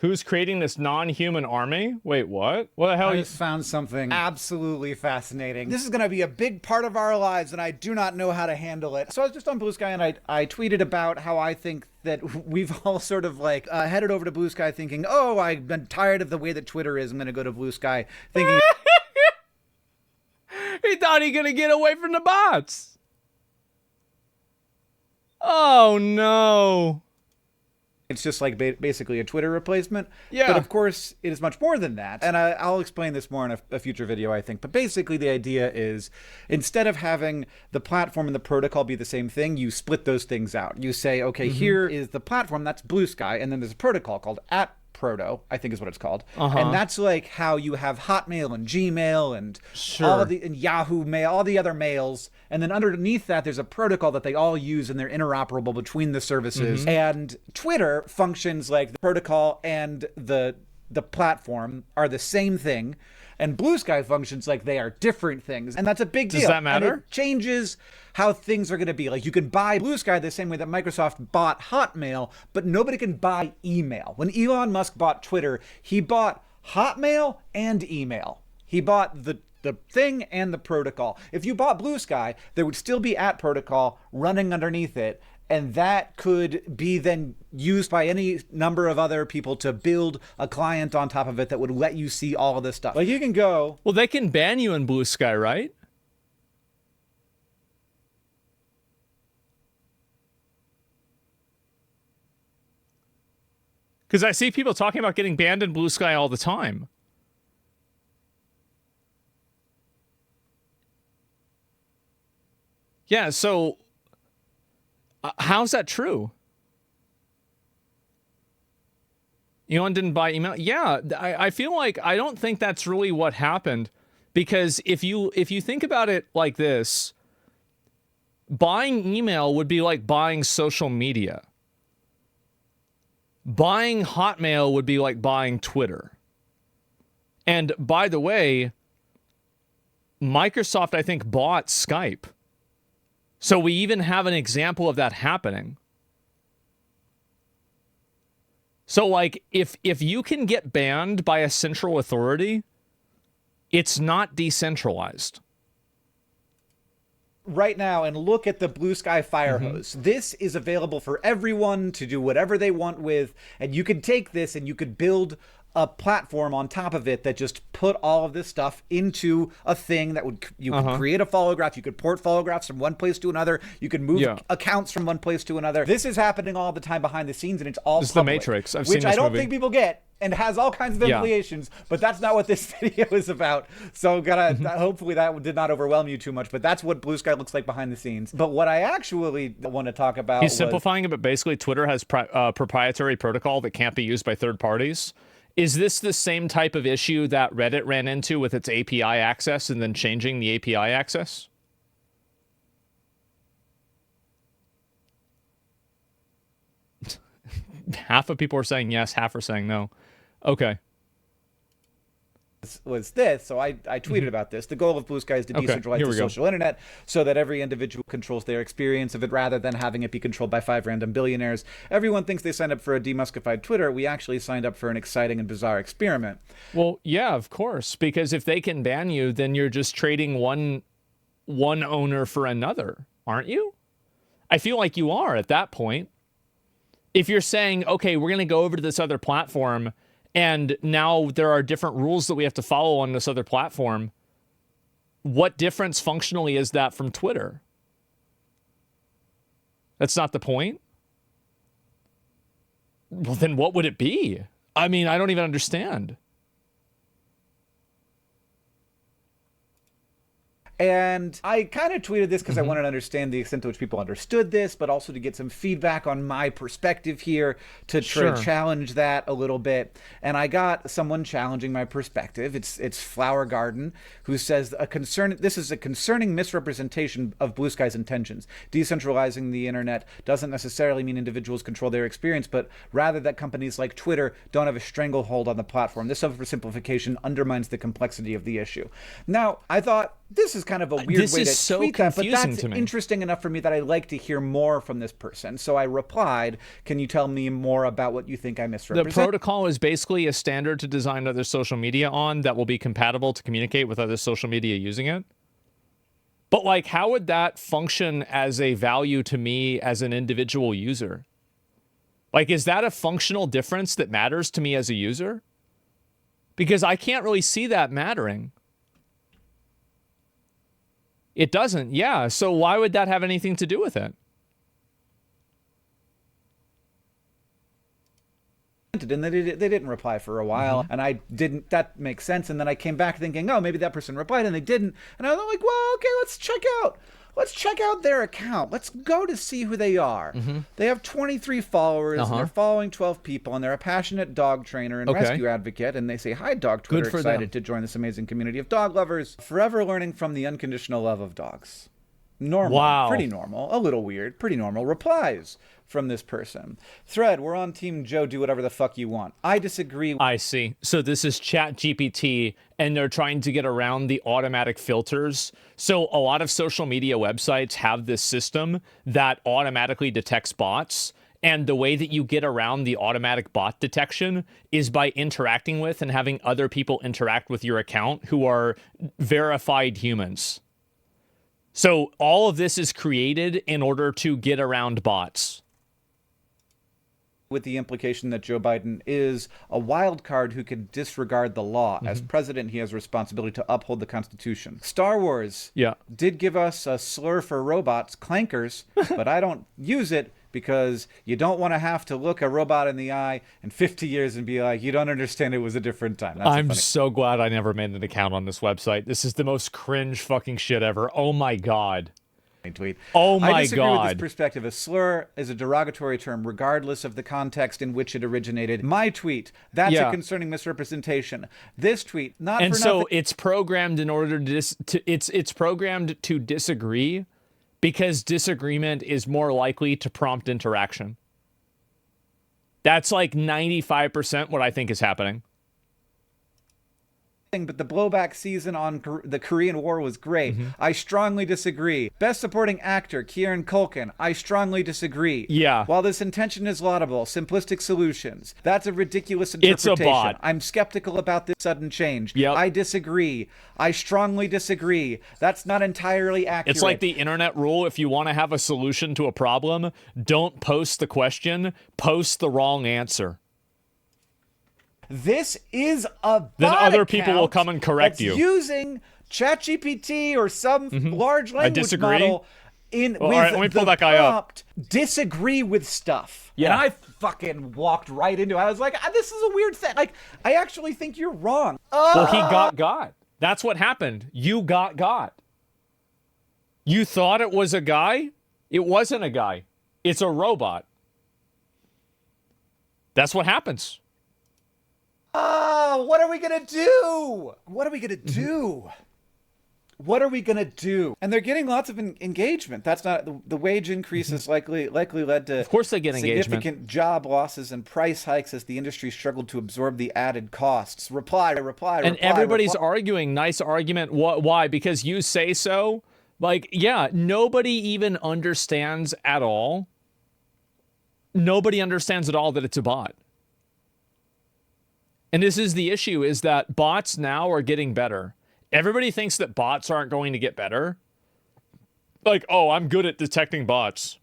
Who's creating this non-human army? Wait, what? What the hell? I just found something absolutely fascinating. This is going to be a big part of our lives, and I do not know how to handle it. So I was just on Blue Sky, and I tweeted about how I think that we've all sort of like headed over to Blue Sky thinking, oh, I've been tired of the way that Twitter is. I'm going to go to Blue Sky thinking... He thought he was going to get away from the bots. Oh, no. It's just like basically a Twitter replacement. Yeah. But of course, it is much more than that. And I'll explain this more in a future video, I think. But basically, the idea is instead of having the platform and the protocol be the same thing, you split those things out. You say, okay, here is the platform, that's Blue Sky. And then there's a protocol called @Proto, I think is what it's called. And that's like how you have Hotmail and Gmail and all of the and Yahoo Mail, all the other mails. And then underneath that, there's a protocol that they all use and they're interoperable between the services. And Twitter functions like the protocol and the platform are the same thing. And Blue Sky functions like they are different things. And that's a big deal. Does that matter? And it changes how things are going to be. Like you can buy Blue Sky the same way that Microsoft bought Hotmail, but nobody can buy email. When Elon Musk bought Twitter, he bought Hotmail and email. He bought the thing and the protocol. If you bought Blue Sky, there would still be @Protocol running underneath it. And that could be then used by any number of other people to build a client on top of it that would let you see all of this stuff. Like you can go... Well, they can ban you in Blue Sky, right? Because I see people talking about getting banned in Blue Sky all the time. Yeah, so... how's that true? Elon didn't buy email. Yeah, I feel like I don't think that's really what happened, because if you think about it like this, buying email would be like buying social media. Buying Hotmail would be like buying Twitter. And by the way, Microsoft, I think, bought Skype. So we even have an example of that happening. So like if you can get banned by a central authority, it's not decentralized. Right now and look at the Blue Sky fire hose. This is available for everyone to do whatever they want with, and you could take this and you could build a platform on top of it that just put all of this stuff into a thing that would, you could create a follow graph, you could port follow graphs from one place to another, you could move accounts from one place to another. This is happening all the time behind the scenes, and it's all This public, is the Matrix. I've which seen this I don't movie. think people get, and has all kinds of implications, but that's not what this video is about. So hopefully that did not overwhelm you too much, but that's what Blue Sky looks like behind the scenes. But what I actually want to talk about He's simplifying it, but basically Twitter has proprietary protocol that can't be used by third parties. Is this the same type of issue that Reddit ran into with its API access and then changing the API access? Half of people are saying yes, half are saying no. Okay. was this. So I tweeted about this. The goal of Blue Sky is to decentralize the social internet so that every individual controls their experience of it rather than having it be controlled by 5 random billionaires. Everyone thinks they signed up for a demuskified Twitter. We actually signed up for an exciting and bizarre experiment. Well, yeah, of course, because if they can ban you, then you're just trading one owner for another, aren't you? I feel like you are at that point. If you're saying, okay, we're going to go over to this other platform, and now there are different rules that we have to follow on this other platform, what difference functionally is that from Twitter? That's not the point. Well, then what would it be? I mean, I don't even understand. And I kind of tweeted this because I wanted to understand the extent to which people understood this, but also to get some feedback on my perspective here to try to challenge that a little bit. And I got someone challenging my perspective. It's Flower Garden, who says this is a concerning misrepresentation of Blue Sky's intentions. Decentralizing the internet doesn't necessarily mean individuals control their experience, but rather that companies like Twitter don't have a stranglehold on the platform. This oversimplification undermines the complexity of the issue. Now, I thought this is kind of a weird This way is to so tweet that, but confusing that's to me. interesting enough for me that I'd like to hear more from this person. So I replied, can you tell me more about what you think I The misrepresented? protocol is basically a standard to design other social media on that will be compatible to communicate with other social media using it. But like, how would that function as a value to me as an individual user? Like, is that a functional difference that matters to me as a user? Because I can't really see that mattering. It doesn't, yeah. So why would that have anything to do with it? And they didn't reply for a while, and I didn't. That makes sense. And then I came back thinking, oh, maybe that person replied, and they didn't. And I was like, well, okay, let's check out their account. Let's go to see who they are. They have 23 followers, and they're following 12 people, and they're a passionate dog trainer and rescue advocate. And they say, hi, Dog Twitter, Good for excited them. to join this amazing community of dog lovers, forever learning from the unconditional love of dogs. Normal, Wow. pretty normal, a little weird, pretty normal replies from this person. Thread, we're on Team Joe, do whatever the fuck you want. I disagree. I see. So this is ChatGPT, and they're trying to get around the automatic filters. So a lot of social media websites have this system that automatically detects bots. And the way that you get around the automatic bot detection is by interacting with and having other people interact with your account who are verified humans. So all of this is created in order to get around bots. With the implication that Joe Biden is a wild card who can disregard the law. As president, he has a responsibility to uphold the Constitution. Star Wars did give us a slur for robots, clankers, but I don't use it because you don't want to have to look a robot in the eye in 50 years and be like, you don't understand, it was a different time. That's I'm so glad I never made an account on this website. This is the most cringe fucking shit ever. Oh my God. Tweet. Oh my I disagree with God. this perspective. A slur is a derogatory term regardless of the context in which it originated. My tweet, that's a concerning misrepresentation. This tweet, not and for so nothing. it's programmed in order to it's programmed to disagree because disagreement is more likely to prompt interaction. That's like 95% what I think is happening. But the blowback season on the Korean War was great. I strongly disagree. Best supporting actor, Kieran Culkin. I strongly disagree. Yeah. While this intention is laudable, simplistic solutions. That's a ridiculous interpretation. It's a bot. I'm skeptical about this sudden change. Yep. I disagree. I strongly disagree. That's not entirely accurate. It's like the internet rule. If you want to have a solution to a problem, don't post the question, post the wrong answer. This is a bot Then other people will account come and correct that's you. using ChatGPT or some large language disagree. model with all right, let me pull the that guy up. prompt, disagree with stuff. Yeah. And I fucking walked right into it. I was like, this is a weird thing. Like, I actually think you're wrong. Well, he got. That's what happened. You got. You thought it was a guy? It wasn't a guy. It's a robot. That's what happens. Oh, what are we going to do? What are we going to do? What are we going to do? And they're getting lots of engagement. That's not the wage increases likely led to Of course they get significant engagement. job losses and price hikes as the industry struggled to absorb the added costs. Reply. And everybody's arguing. Nice argument. Why? Because you say so? Like, yeah, nobody even understands at all. Nobody understands at all that it's a bot. And this is the issue, is that bots now are getting better. Everybody thinks that bots aren't going to get better. Like, oh, I'm good at detecting bots.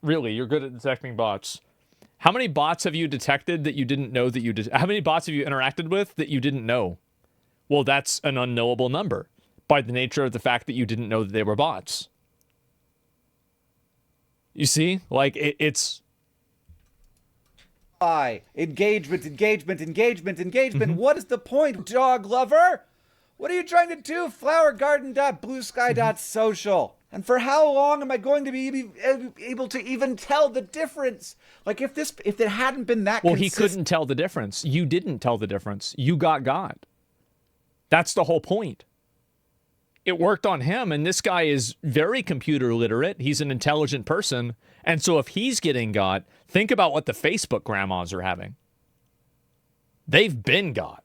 Really, you're good at detecting bots. How many bots have you detected that you didn't know that you did? How many bots have you interacted with that you didn't know? Well, that's an unknowable number by the nature of the fact that you didn't know that they were bots. You see? Like, it's... Engagement. What is the point, dog lover? What are you trying to do? Flowergarden.bluesky.social. And for how long am I going to be able to even tell the difference? Like, if it hadn't been that Well, he couldn't tell the difference. You didn't tell the difference. You got. That's the whole point. It worked on him, and this guy is very computer literate. He's an intelligent person. And so if he's getting got, think about what the Facebook grandmas are having. They've been got.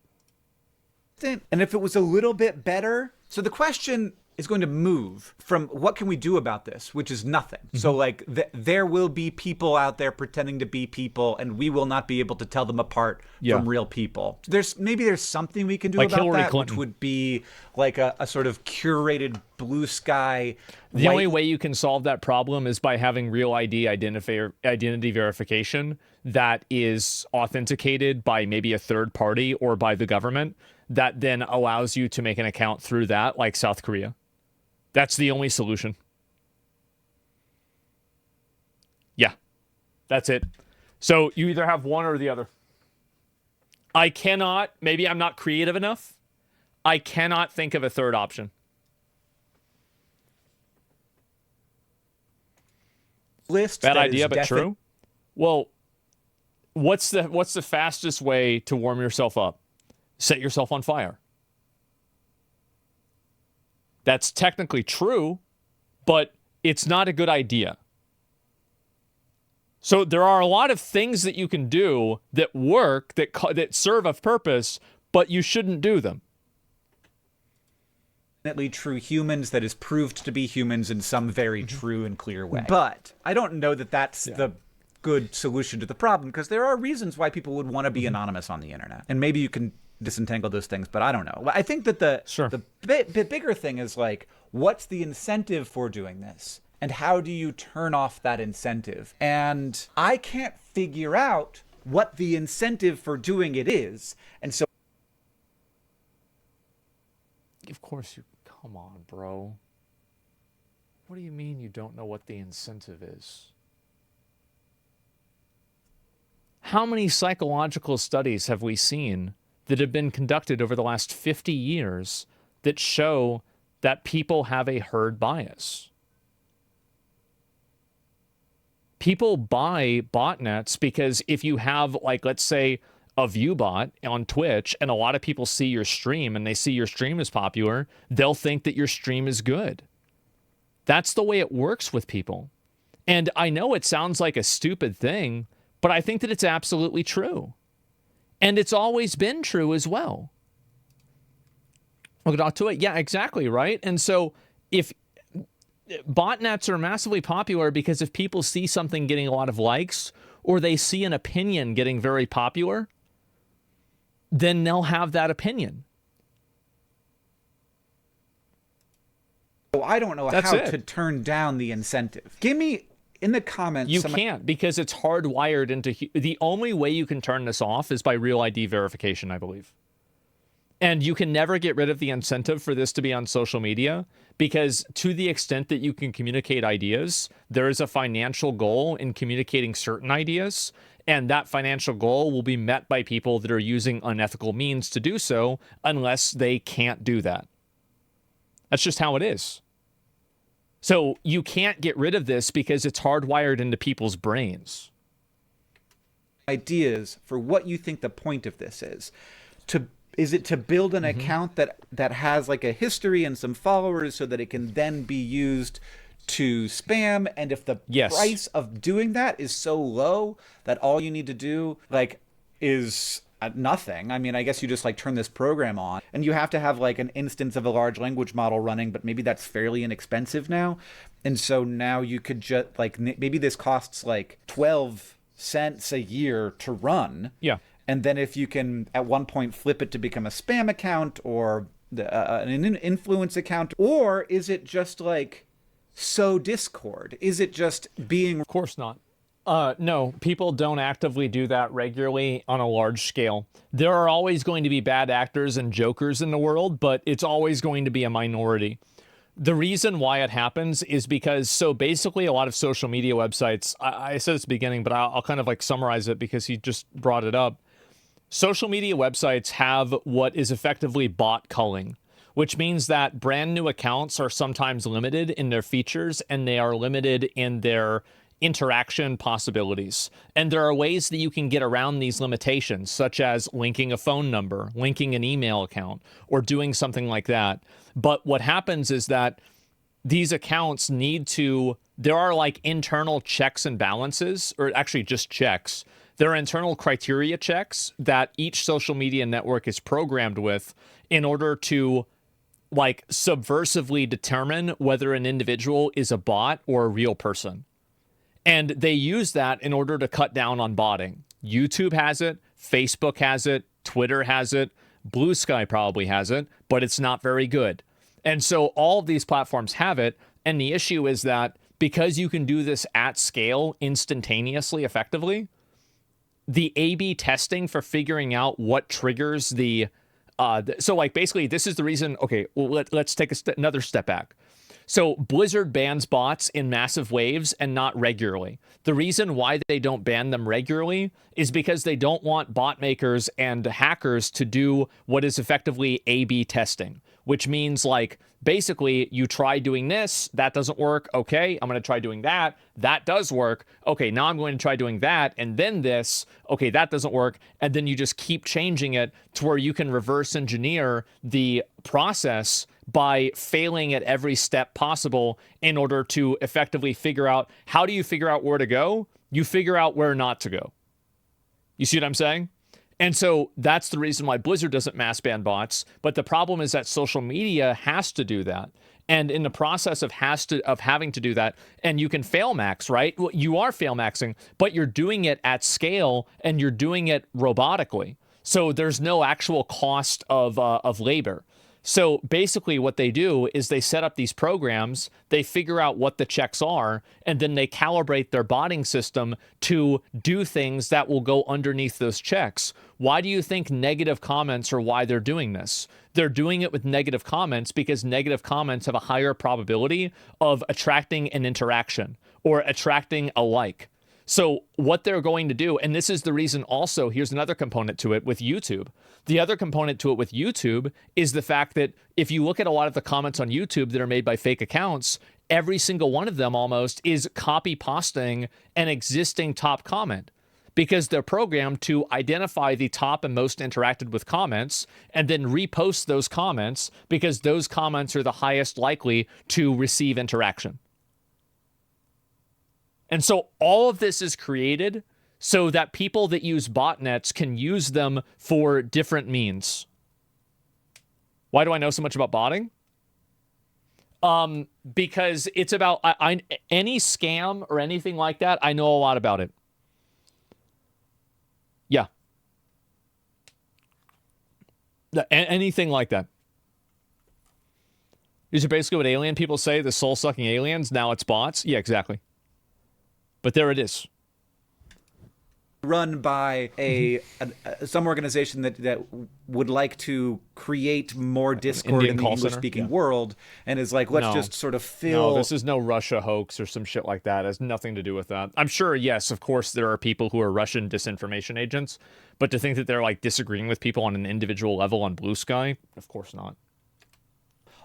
And if it was a little bit better, So the question is going to move from what can we do about this, which is nothing. So like there will be people out there pretending to be people, and we will not be able to tell them apart from real people. Maybe there's something we can do like about Hillary that, Clinton. which would be like a sort of curated blue sky. The only way you can solve that problem is by having real identity verification that is authenticated by maybe a third party or by the government that then allows you to make an account through that, like South Korea. That's the only solution. Yeah, that's it. So you either have one or the other. I cannot, maybe I'm not creative enough. I cannot think of a third option. Bad idea, but true. Well, what's the fastest way to warm yourself up? Set yourself on fire. That's technically true, but it's not a good idea. So there are a lot of things that you can do that work, that serve a purpose, but you shouldn't do them. True humans that is proved to be humans in some very true and clear way. But I don't know that that's the good solution to the problem, because there are reasons why people would want to be anonymous on the internet. And maybe you can disentangle those things, but I don't know. I think that the bigger thing is like, what's the incentive for doing this? And how do you turn off that incentive? And I can't figure out what the incentive for doing it is. And so of course you, come on, bro. What do you mean you don't know what the incentive is? How many psychological studies have we seen that have been conducted over the last 50 years that show that people have a herd bias? People buy botnets because if you have, like, let's say, a view bot on Twitch and a lot of people see your stream and they see your stream is popular, they'll think that your stream is good. That's the way it works with people. And I know it sounds like a stupid thing, but I think that it's absolutely true. And it's always been true as well. Look to it. Yeah, exactly, right? And so if botnets are massively popular because if people see something getting a lot of likes or they see an opinion getting very popular, then they'll have that opinion. I don't know how to turn down the incentive. Give me in the comments. You can't, because it's hardwired into... The only way you can turn this off is by real ID verification, I believe. And you can never get rid of the incentive for this to be on social media, because to the extent that you can communicate ideas, there is a financial goal in communicating certain ideas, and that financial goal will be met by people that are using unethical means to do so, unless they can't do that. That's just how it is. So you can't get rid of this because it's hardwired into people's brains. Ideas for what you think the point of this is. Is it to build an account that has like a history and some followers so that it can then be used to spam? And if the price of doing that is so low that all you need to do like is nothing. I mean, I guess you just like turn this program on and you have to have like an instance of a large language model running, but maybe that's fairly inexpensive now. And so now you could just like, maybe this costs like 12 cents a year to run. Yeah. And then if you can at one point flip it to become a spam account or an influence account, or is it just like sow discord? Is it just being... Of course not. No, people don't actively do that regularly on a large scale. There are always going to be bad actors and jokers in the world, but it's always going to be a minority. The reason why it happens is because, so basically a lot of social media websites, I said this at the beginning, but I'll kind of like summarize it because he just brought it up. Social media websites have what is effectively bot culling, which means that brand new accounts are sometimes limited in their features and they are limited in their interaction possibilities. And there are ways that you can get around these limitations, such as linking a phone number, linking an email account, or doing something like that. But what happens is that these accounts need to, there are like internal checks and balances, or actually just checks. There are internal criteria checks that each social media network is programmed with in order to like subversively determine whether an individual is a bot or a real person. And they use that in order to cut down on botting. YouTube has it, Facebook has it, Twitter has it, Blue Sky probably has it, but it's not very good. And so all of these platforms have it. And the issue is that because you can do this at scale instantaneously, effectively, the A/B testing for figuring out what triggers the so like basically this is the reason. Okay, well, let's take another step back. So Blizzard bans bots in massive waves and not regularly. The reason why they don't ban them regularly is because they don't want bot makers and hackers to do what is effectively A/B testing, which means like basically you try doing this, that doesn't work. Okay, I'm going to try doing that. That does work. Okay, now I'm going to try doing that and then this. Okay, that doesn't work. And then you just keep changing it to where you can reverse engineer the process by failing at every step possible in order to effectively figure out, how do you figure out where to go? You figure out where not to go. You see what I'm saying? And so that's the reason why Blizzard doesn't mass ban bots. But the problem is that social media has to do that. And in the process of having to do that, and you can fail max, right? Well, you are fail maxing, but you're doing it at scale and you're doing it robotically. So there's no actual cost of labor. So basically what they do is they set up these programs, they figure out what the checks are, and then they calibrate their botting system to do things that will go underneath those checks. Why do you think negative comments are why they're doing this? They're doing it with negative comments because negative comments have a higher probability of attracting an interaction or attracting a like. So what they're going to do, and this is the reason also, here's another component to it with YouTube. The other component to it with YouTube is the fact that if you look at a lot of the comments on YouTube that are made by fake accounts, every single one of them almost is copy pasting an existing top comment because they're programmed to identify the top and most interacted with comments and then repost those comments because those comments are the highest likely to receive interaction. And so all of this is created so that people that use botnets can use them for different means. Why do I know so much about botting? Because it's about any scam or anything like that, I know a lot about it. Yeah. Anything like that. These are basically what alien people say, the soul-sucking aliens. Now it's bots. Yeah, exactly. But there it is. Run by some organization that would like to create more discord in the English-speaking world, and is like, let's just sort of fill. No, this is no Russia hoax or some shit like that. It has nothing to do with that. I'm sure, yes, of course, there are people who are Russian disinformation agents, but to think that they're like disagreeing with people on an individual level on Blue Sky, of course not.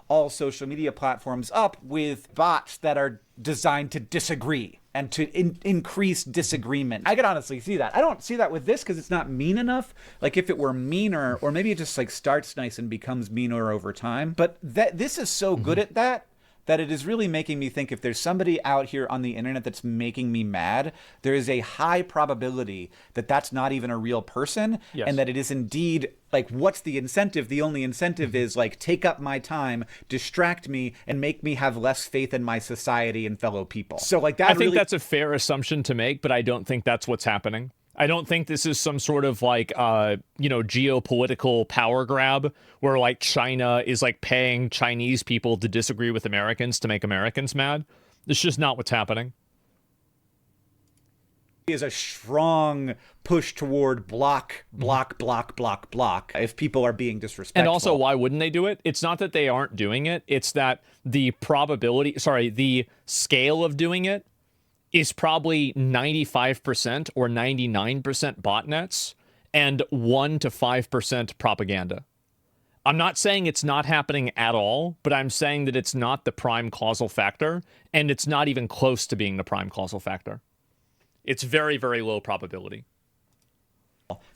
All social media platforms up with bots that are designed to disagree and to increase disagreement. I could honestly see that. I don't see that with this because it's not mean enough. Like if it were meaner, or maybe it just like starts nice and becomes meaner over time. But this is so good at that it is really making me think if there's somebody out here on the internet that's making me mad, there is a high probability that that's not even a real person. Yes. And that it is indeed like, what's the incentive? The only incentive is like, take up my time, distract me, and make me have less faith in my society and fellow people. So like that, I think that's a fair assumption to make, but I don't think that's what's happening. I don't think this is some sort of like, geopolitical power grab where like China is like paying Chinese people to disagree with Americans to make Americans mad. It's just not what's happening. Is a strong push toward block if people are being disrespectful. And also, why wouldn't they do it? It's not that they aren't doing it. It's that the scale of doing it is probably 95% or 99% botnets and 1 to 5% propaganda. I'm not saying it's not happening at all, but I'm saying that it's not the prime causal factor, and it's not even close to being the prime causal factor. It's very, very low probability.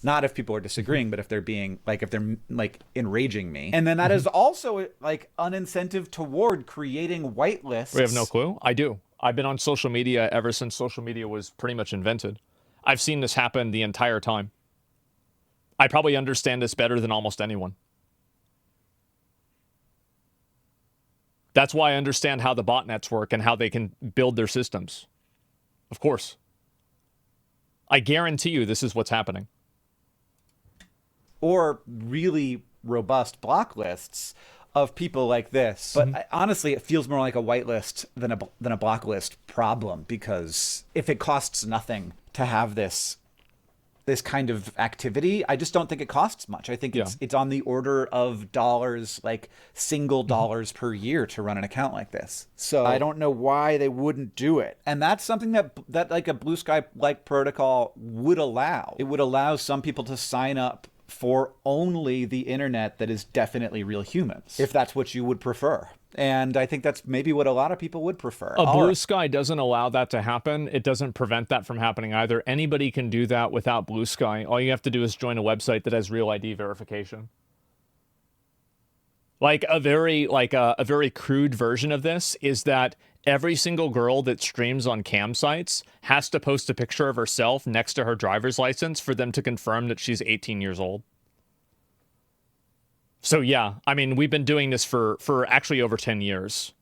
Not if people are disagreeing, but if they're being like, if they're like enraging me. And then that is also like an incentive toward creating whitelists. We have no clue. I do. I've been on social media ever since social media was pretty much invented. I've seen this happen the entire time. I probably understand this better than almost anyone. That's why I understand how the botnets work and how they can build their systems. Of course. I guarantee you this is what's happening. Or really robust block lists of people like this. But honestly, it feels more like a whitelist than a block list problem, because if it costs nothing to have this kind of activity, I just don't think it costs much. I think it's on the order of dollars, like single dollars per year to run an account like this. So I don't know why they wouldn't do it. And that's something that like a Blue Sky like protocol would allow. It would allow some people to sign up for only the internet that is definitely real humans, if that's what you would prefer. And I think that's maybe what a lot of people would prefer. Blue Sky doesn't allow that to happen. It doesn't prevent that from happening either. Anybody can do that without Blue Sky. All you have to do is join a website that has real ID verification. Like a very crude version of this is that every single girl that streams on cam sites has to post a picture of herself next to her driver's license for them to confirm that she's 18 years old. So yeah, I mean, we've been doing this for actually over 10 years.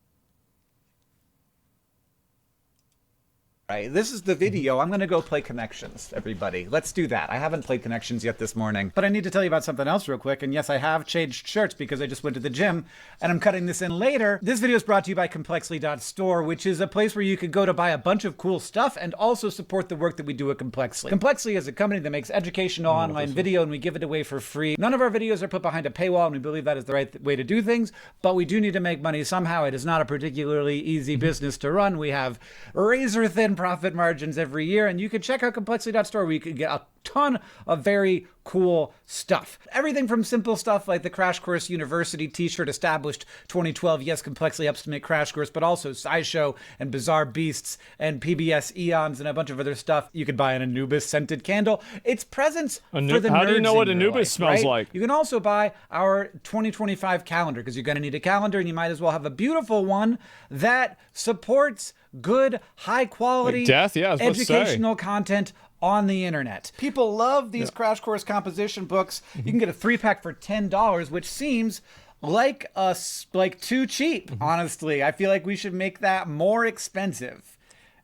Right, this is the video. I'm going to go play Connections, everybody. Let's do that. I haven't played Connections yet this morning, but I need to tell you about something else real quick. And yes, I have changed shirts because I just went to the gym and I'm cutting this in later. This video is brought to you by Complexly.store, which is a place where you can go to buy a bunch of cool stuff and also support the work that we do at Complexly. Complexly is a company that makes educational online video, and we give it away for free. None of our videos are put behind a paywall, and we believe that is the right way to do things, but we do need to make money somehow. It is not a particularly easy business to run. We have razor thin profit margins every year, and you can check out Complexly.store where you can get a ton of very cool stuff. Everything from simple stuff like the Crash Course University t-shirt established 2012. Yes, Complexly helps to make Crash Course, but also SciShow and Bizarre Beasts and PBS Eons and a bunch of other stuff. You could buy an Anubis scented candle. It's presents for the nerds. How do you know what in your Anubis life, smells right? like? You can also buy our 2025 calendar, because you're going to need a calendar, and you might as well have a beautiful one that supports good, high quality educational content on the internet. People love these Crash Course composition books. You can get a 3-pack for $10, which seems like too cheap, honestly. I feel like we should make that more expensive.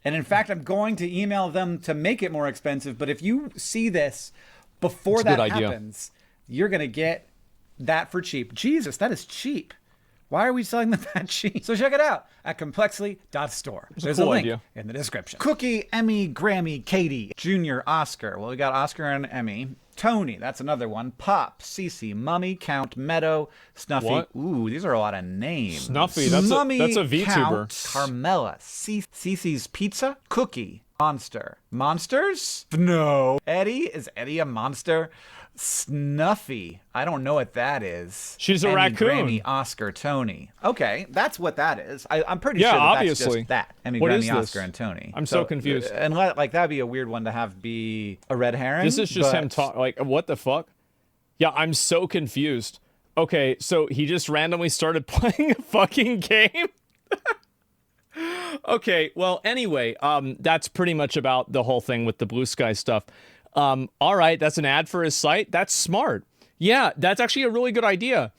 And in fact, I'm going to email them to make it more expensive. But if you see this before that happens, you're going to get that for cheap. Jesus, that is cheap. Why are we selling them that cheap? So check it out at Complexly.store. There's a link in the description. Cookie, Emmy, Grammy, Katie, Junior, Oscar. Well, we got Oscar and Emmy. Tony, that's another one. Pop, Cece, Mummy, Count, Meadow, Snuffy. What? Ooh, these are a lot of names. Snuffy, that's a VTuber. Count, Carmela, Cece's Pizza, Cookie, Monster. Monsters? No. Eddie? Is Eddie a monster? Snuffy. I don't know what that is. She's a Emmy, raccoon. Grammy, Oscar, Tony. Okay, that's what that is. I'm pretty sure obviously. That's just that. Emmy, What Grammy, is this? Oscar, and Tony. I'm so confused. And that'd be a weird one to have be a red herring. This is just him talk. Like, what the fuck? Yeah, I'm so confused. Okay, so he just randomly started playing a fucking game. Okay, well, anyway, that's pretty much about the whole thing with the Blue Sky stuff. All right, that's an ad for his site. That's smart. Yeah, that's actually a really good idea.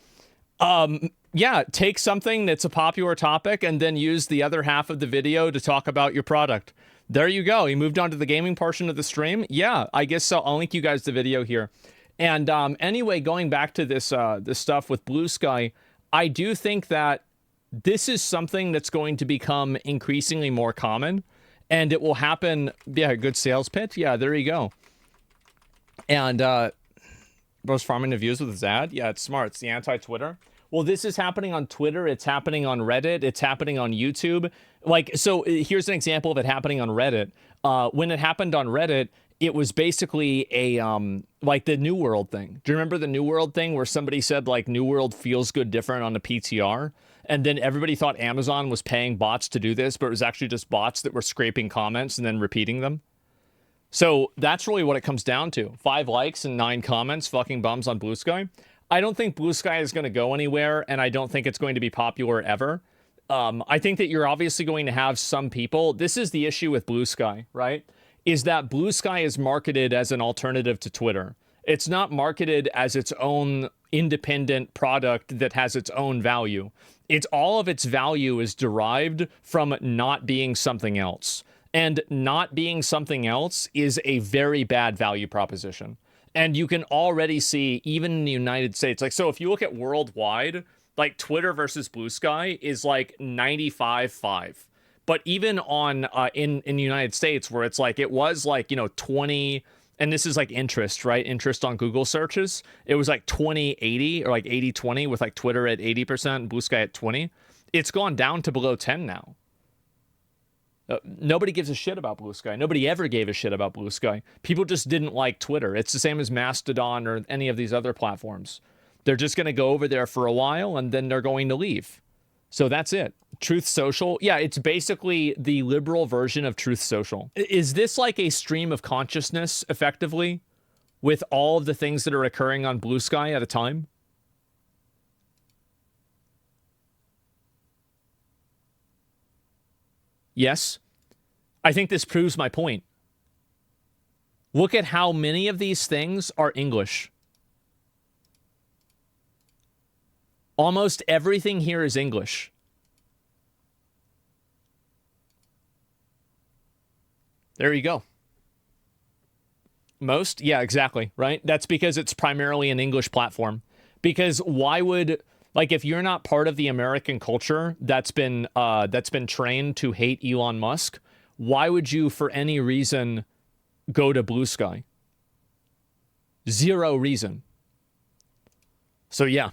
Yeah, take something that's a popular topic and then use the other half of the video to talk about your product. There you go. He moved on to the gaming portion of the stream. Yeah, I guess so. I'll link you guys the video here. And anyway, going back to this stuff with Blue Sky, I do think that this is something that's going to become increasingly more common, and it will happen. Yeah, good sales pitch. Yeah, there you go. And Bro's farming the views with his ad. Yeah, it's smart. It's the anti-Twitter. Well, this is happening on Twitter. It's happening on Reddit. It's happening on YouTube. Like, so here's an example of it happening on Reddit. When it happened on Reddit, it was basically a like the New World thing. Do you remember the New World thing where somebody said like New World feels good different on the PTR? And then everybody thought Amazon was paying bots to do this, but it was actually just bots that were scraping comments and then repeating them. So that's really what it comes down to. 5 likes and 9 comments, fucking bums on Blue Sky. I don't think Blue Sky is going to go anywhere, and I don't think it's going to be popular ever. I think that you're obviously going to have some people. This is the issue with Blue Sky, right? Is that Blue Sky is marketed as an alternative to Twitter. It's not marketed as its own independent product that has its own value. It's all of its value is derived from not being something else. And not being something else is a very bad value proposition. And you can already see, even in the United States, like, so if you look at worldwide, like Twitter versus Blue Sky is like 95-5. But even on in the United States, where it's like, it was like, 20, and this is like interest, right? Interest on Google searches. It was like 20-80 or like 80-20 with like Twitter at 80% and Blue Sky at 20. It's gone down to below 10 now. Nobody gives a shit about Blue Sky. Nobody ever gave a shit about Blue Sky. People just didn't like Twitter. It's the same as Mastodon or any of these other platforms. They're just going to go over there for a while and then they're going to leave. So that's it. Truth Social. Yeah, it's basically the liberal version of Truth Social. Is this like a stream of consciousness, effectively, with all of the things that are occurring on Blue Sky at a time? Yes. I think this proves my point. Look at how many of these things are English. Almost everything here is English. There you go. Most? Yeah, exactly, right? That's because it's primarily an English platform. Because why would, like, if you're not part of the American culture that's been trained to hate Elon Musk, why would you, for any reason, go to Blue Sky? Zero reason. So yeah.